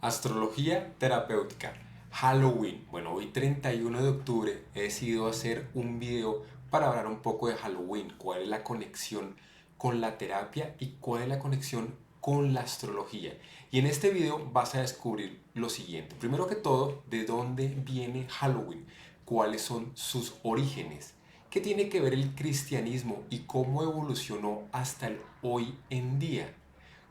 Astrología terapéutica. Halloween. Bueno, hoy 31 de octubre he decidido hacer un video para hablar un poco de Halloween, cuál es la conexión con la terapia y cuál es la conexión con la astrología. Y en este video vas a descubrir lo siguiente. Primero que todo, ¿de dónde viene Halloween? ¿Cuáles son sus orígenes? ¿Qué tiene que ver el cristianismo y cómo evolucionó hasta el hoy en día?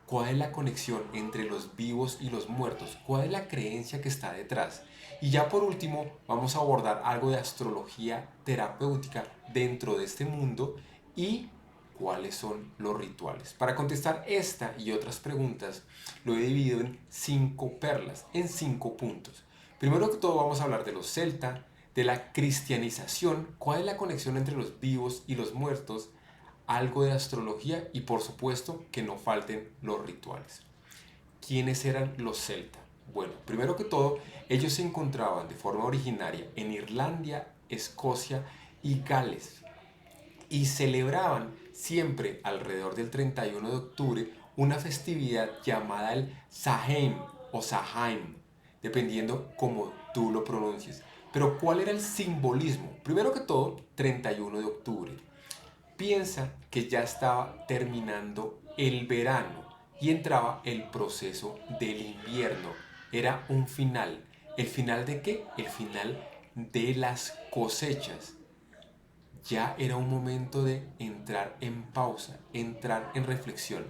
¿Cuál es la conexión entre los vivos y los muertos? ¿Cuál es la creencia que está detrás? Y ya por último, vamos a abordar algo de astrología terapéutica dentro de este mundo y cuáles son los rituales. Para contestar esta y otras preguntas, lo he dividido en 5 perlas, en 5 puntos. Primero que todo vamos a hablar de los celta, de la cristianización, cuál es la conexión entre los vivos y los muertos, algo de astrología y por supuesto que no falten los rituales. ¿Quiénes eran los celtas? Bueno, primero que todo, ellos se encontraban de forma originaria en Irlanda, Escocia y Gales y celebraban siempre alrededor del 31 de octubre una festividad llamada el Samhain o Samhain, dependiendo cómo tú lo pronuncies. Pero ¿cuál era el simbolismo? Primero que todo, 31 de octubre. Piensa que ya estaba terminando el verano y entraba el proceso del invierno. Era un final. ¿El final de qué? El final de las cosechas. Ya era un momento de entrar en pausa, entrar en reflexión.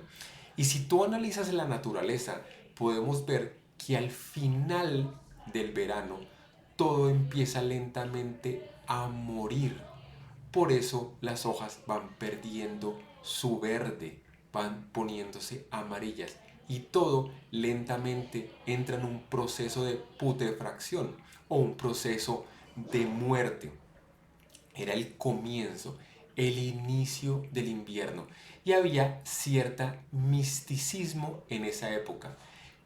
Y si tú analizas la naturaleza, podemos ver que al final del verano todo empieza lentamente a morir. Por eso las hojas van perdiendo su verde, van poniéndose amarillas y todo lentamente entra en un proceso de putrefacción o un proceso de muerte. Era el comienzo, el inicio del invierno y había cierta misticismo en esa época.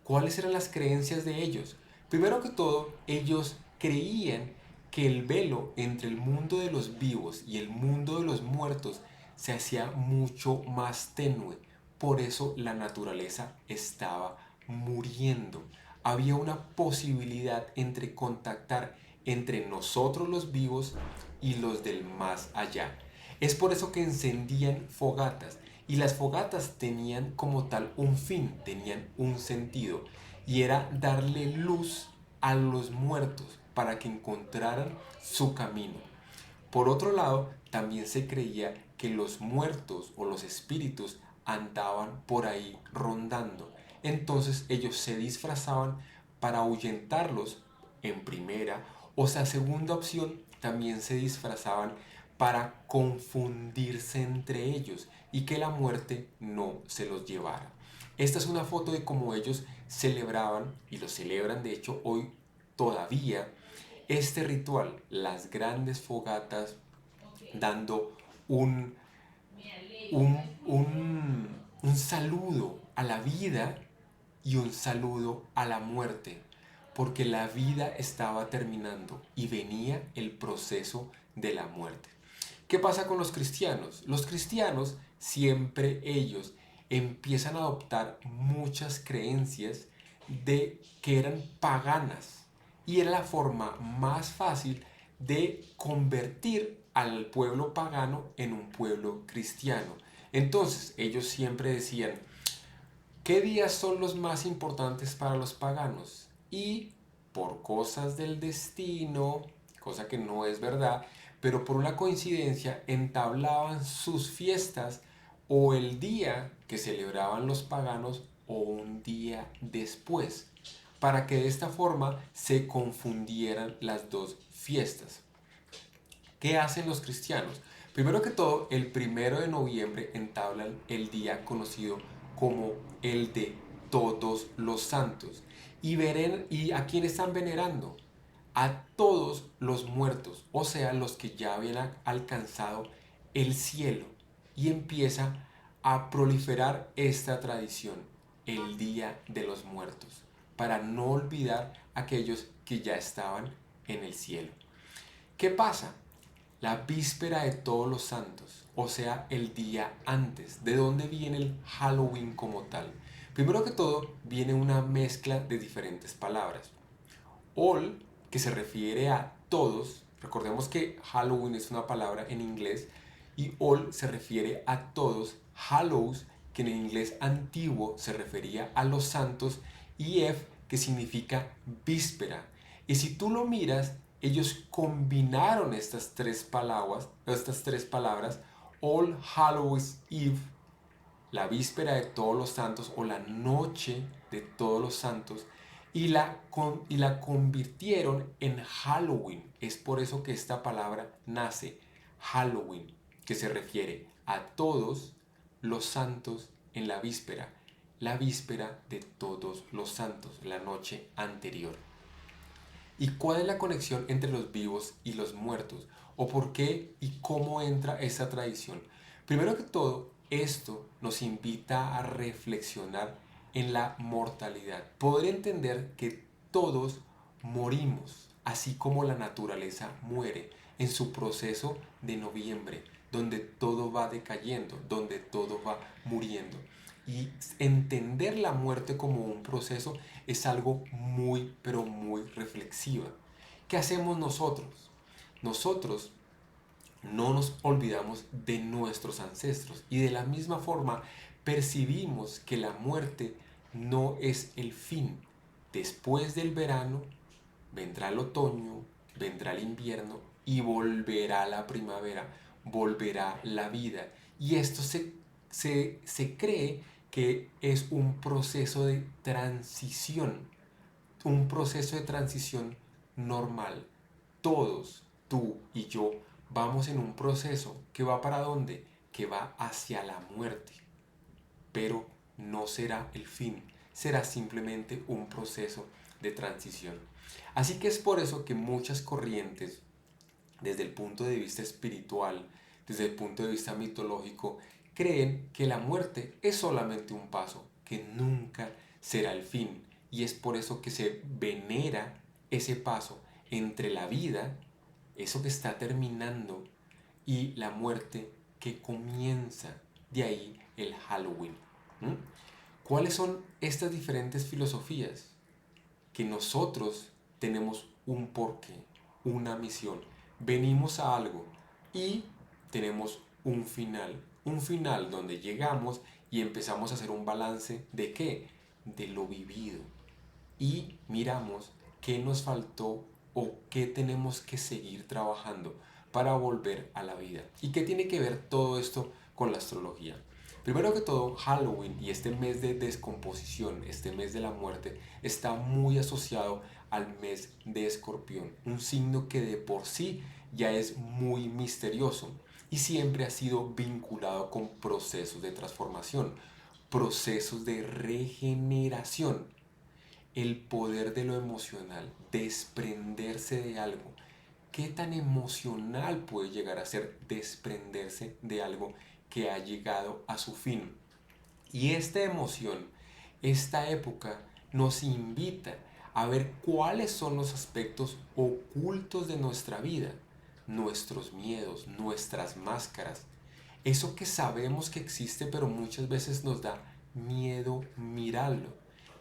¿Cuáles eran las creencias de ellos? Primero que todo, ellos creían que el velo entre el mundo de los vivos y el mundo de los muertos se hacía mucho más tenue. Por eso la naturaleza estaba muriendo. Había una posibilidad entre contactar entre nosotros los vivos y los del más allá. Es por eso que encendían fogatas y las fogatas tenían como tal un fin, tenían un sentido y era darle luz a los muertos para que encontraran su camino. Por otro lado, también se creía que los muertos o los espíritus andaban por ahí rondando. Entonces ellos se disfrazaban para ahuyentarlos en primera o sea, segunda opción, también se disfrazaban para confundirse entre ellos y que la muerte no se los llevara. Esta es una foto de cómo ellos celebraban, y lo celebran de hecho hoy todavía, este ritual, las grandes fogatas, dando un, un saludo a la vida y un saludo a la muerte, porque la vida estaba terminando y venía el proceso de la muerte. ¿Qué pasa con los cristianos? Los cristianos siempre ellos empiezan a adoptar muchas creencias de que eran paganas y era la forma más fácil de convertir al pueblo pagano en un pueblo cristiano. Entonces ellos siempre decían, ¿qué días son los más importantes para los paganos? Y por cosas del destino, cosa que no es verdad, pero por una coincidencia entablaban sus fiestas o el día que celebraban los paganos o un día después, para que de esta forma se confundieran las dos fiestas. ¿Qué hacen los cristianos? Primero que todo, el 1 de noviembre entablan el día conocido como el de Todos los Santos. ¿Y a quién están venerando? A todos los muertos, o sea, los que ya habían alcanzado el cielo. Y empieza a proliferar esta tradición, el Día de los Muertos, para no olvidar a aquellos que ya estaban en el cielo. ¿Qué pasa? La víspera de todos los santos, o sea, el día antes. ¿De dónde viene el Halloween como tal? Primero que todo, viene una mezcla de diferentes palabras. All, que se refiere a todos, recordemos que Halloween es una palabra en inglés, y all se refiere a todos. Hallows, que en el inglés antiguo se refería a los santos, y Eve, que significa víspera. Y si tú lo miras, ellos combinaron estas tres palabras, All Hallows Eve, la víspera de todos los santos o la noche de todos los santos, y la convirtieron en Halloween. Es por eso que esta palabra nace, Halloween, que se refiere a todos los santos en la víspera de todos los santos, la noche anterior. ¿Y cuál es la conexión entre los vivos y los muertos? ¿O por qué y cómo entra esa tradición? Primero que todo, esto nos invita a reflexionar en la mortalidad. Poder entender que todos morimos, así como la naturaleza muere en su proceso de noviembre, donde todo va decayendo, donde todo va muriendo. Y entender la muerte como un proceso es algo muy, pero muy reflexiva. ¿Qué hacemos nosotros? Nosotros no nos olvidamos de nuestros ancestros y de la misma forma percibimos que la muerte no es el fin. Después del verano vendrá el otoño, vendrá el invierno y volverá la primavera, volverá la vida. Y esto se cree que es un proceso de transición, un proceso de transición normal. Todos, tú y yo, vamos en un proceso que va para dónde, que va hacia la muerte, pero no será el fin, será simplemente un proceso de transición. Así que es por eso que muchas corrientes, desde el punto de vista espiritual, desde el punto de vista mitológico, creen que la muerte es solamente un paso, que nunca será el fin. Y es por eso que se venera ese paso entre la vida, eso que está terminando, y la muerte que comienza. De ahí el Halloween. ¿Mm? ¿Cuáles son estas diferentes filosofías? Que nosotros tenemos un porqué, una misión. Venimos a algo y tenemos un final donde llegamos y empezamos a hacer un balance de qué, de lo vivido. Y miramos qué nos faltó o qué tenemos que seguir trabajando para volver a la vida. ¿Y qué tiene que ver todo esto con la astrología? Primero que todo, Halloween y este mes de descomposición, este mes de la muerte, está muy asociado al mes de Escorpión, un signo que de por sí ya es muy misterioso y siempre ha sido vinculado con procesos de transformación, procesos de regeneración, el poder de lo emocional, desprenderse de algo. ¿Qué tan emocional puede llegar a ser desprenderse de algo que ha llegado a su fin? Y esta emoción, esta época, nos invita a ver cuáles son los aspectos ocultos de nuestra vida, nuestros miedos, nuestras máscaras, eso que sabemos que existe pero muchas veces nos da miedo mirarlo.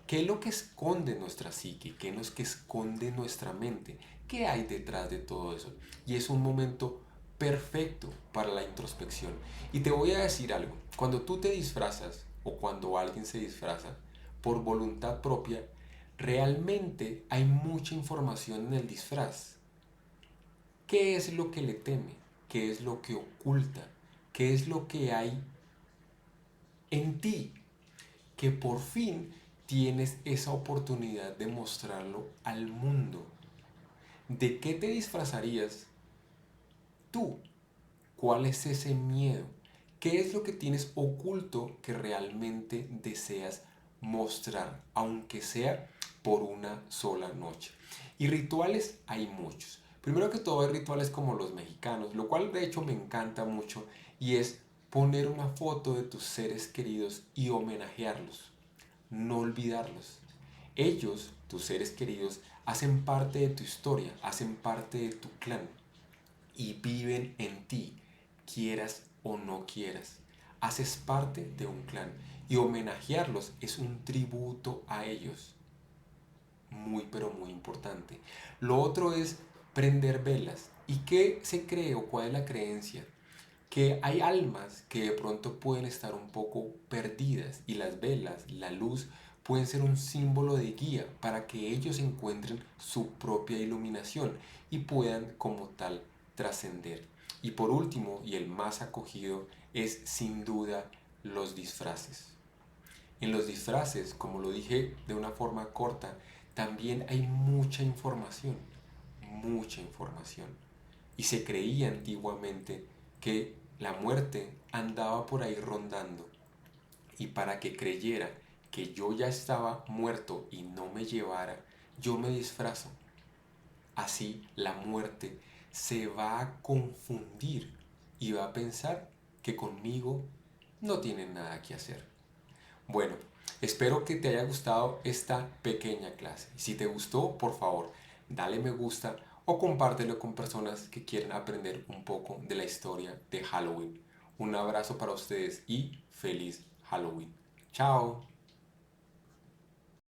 ¿Qué es lo que esconde nuestra psique? ¿Qué es lo que esconde nuestra mente? ¿Qué hay detrás de todo eso? Y es un momento perfecto para la introspección. Y te voy a decir algo, cuando tú te disfrazas o cuando alguien se disfraza por voluntad propia, realmente hay mucha información en el disfraz. ¿Qué es lo que le teme? ¿Qué es lo que oculta? ¿Qué es lo que hay en ti? Que por fin tienes esa oportunidad de mostrarlo al mundo. ¿De qué te disfrazarías tú? ¿Cuál es ese miedo? ¿Qué es lo que tienes oculto que realmente deseas mostrar, aunque sea por una sola noche? Y rituales hay muchos. Primero que todo hay rituales como los mexicanos, lo cual de hecho me encanta mucho, y es poner una foto de tus seres queridos y homenajearlos, no olvidarlos. Ellos, tus seres queridos, hacen parte de tu historia, hacen parte de tu clan y viven en ti, quieras o no quieras. Haces parte de un clan y homenajearlos es un tributo a ellos. Muy, pero muy importante. Lo otro es prender velas. ¿Y qué se cree o cuál es la creencia? Que hay almas que de pronto pueden estar un poco perdidas y las velas, la luz, pueden ser un símbolo de guía para que ellos encuentren su propia iluminación y puedan como tal trascender. Y por último, y el más acogido, es sin duda los disfraces. En los disfraces, como lo dije de una forma corta, también hay mucha información, mucha información. Y se creía antiguamente que la muerte andaba por ahí rondando. Y para que creyera que yo ya estaba muerto y no me llevara, yo me disfrazo. Así la muerte se va a confundir y va a pensar que conmigo no tiene nada que hacer. Bueno, espero que te haya gustado esta pequeña clase. Si te gustó, por favor, dale me gusta o compártelo con personas que quieren aprender un poco de la historia de Halloween. Un abrazo para ustedes y feliz Halloween. Chao.